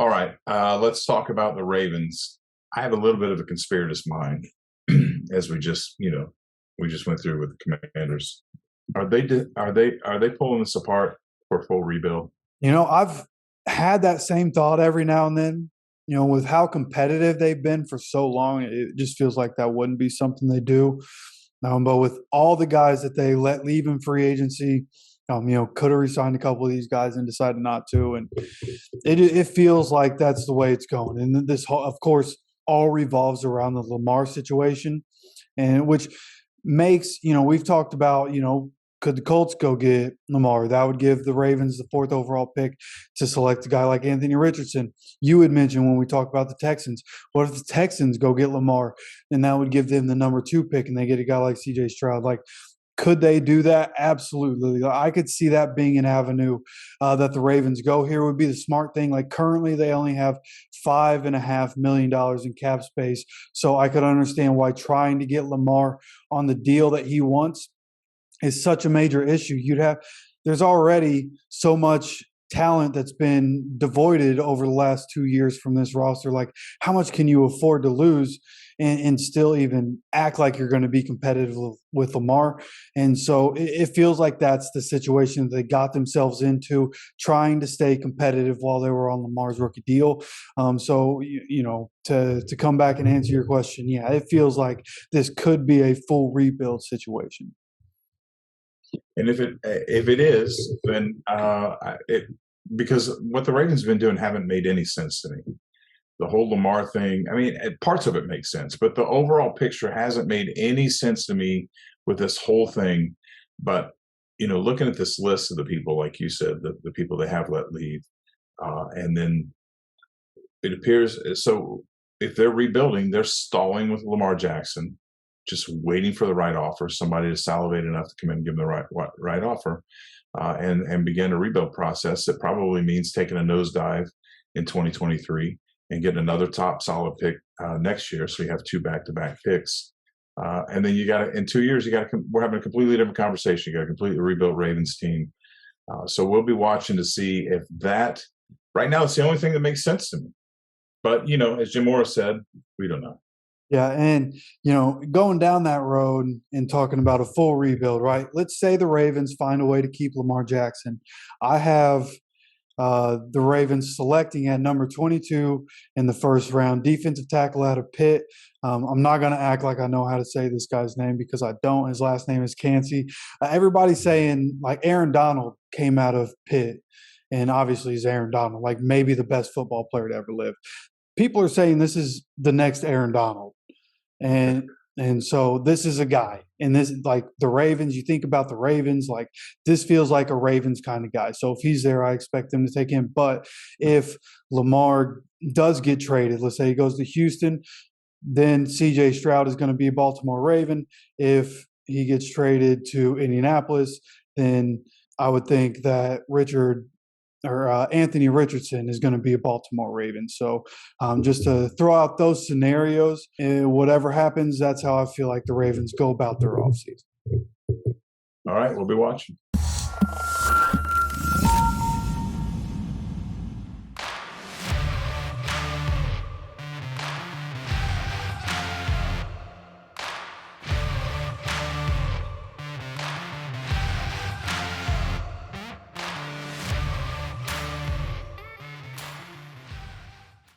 All right, let's talk about the Ravens. I have a little bit of a conspiratist mind, as we just went through with the Commanders. Are they pulling this apart for a full rebuild? I've had that same thought every now and then. With how competitive they've been for so long, it just feels like that wouldn't be something they do. But with all the guys that they let leave in free agency, could have re-signed a couple of these guys and decided not to, and it feels like that's the way it's going. And this, of course, all revolves around the Lamar situation, and which makes we've talked about could the Colts go get Lamar? That would give the Ravens the fourth overall pick to select a guy like Anthony Richardson. You had mentioned when we talked about the Texans. What if the Texans go get Lamar? And that would give them the number 2 pick and they get a guy like CJ Stroud. Like, could they do that? Absolutely. I could see that being an avenue that the Ravens go. Here would be the smart thing. Like, currently they only have $5.5 million in cap space. So I could understand why trying to get Lamar on the deal that he wants is such a major issue. There's already so much talent that's been devoided over the last 2 years from this roster. Like, how much can you afford to lose and still even act like you're going to be competitive with Lamar? And so it feels like that's the situation that they got themselves into, trying to stay competitive while they were on Lamar's rookie deal. To come back and answer your question, yeah, it feels like this could be a full rebuild situation. And if it is, then because what the Ravens have been doing haven't made any sense to me. The whole Lamar thing, I mean, parts of it make sense, but the overall picture hasn't made any sense to me with this whole thing. But looking at this list of the people, like you said, the people they have let leave, and then it appears so if they're rebuilding, they're stalling with Lamar Jackson, just waiting for the right offer, somebody to salivate enough to come in and give them the right offer, and begin a rebuild process. That probably means taking a nosedive in 2023 and getting another top solid pick next year. So you have 2 back-to-back picks. And then in 2 years, we're having a completely different conversation. You got a completely rebuilt Ravens team. So we'll be watching to see if that, right now, it's the only thing that makes sense to me. But, as Jim Morris said, we don't know. Yeah, and going down that road and talking about a full rebuild, right? Let's say the Ravens find a way to keep Lamar Jackson. I have the Ravens selecting at number 22 in the first round, defensive tackle out of Pitt. I'm not going to act like I know how to say this guy's name because I don't. His last name is Cansey. Everybody's saying like Aaron Donald came out of Pitt, and obviously he's Aaron Donald, like maybe the best football player to ever live. People are saying this is the next Aaron Donald. And so this is a guy, and this, like the Ravens, you think about the Ravens, like this feels like a Ravens kind of guy. So if he's there, I expect them to take him. But if Lamar does get traded, let's say he goes to Houston, then CJ Stroud is going to be a Baltimore Raven. If he gets traded to Indianapolis, then I would think that Anthony Richardson is going to be a Baltimore Raven. So just to throw out those scenarios, whatever happens, that's how I feel like the Ravens go about their offseason. All right, we'll be watching.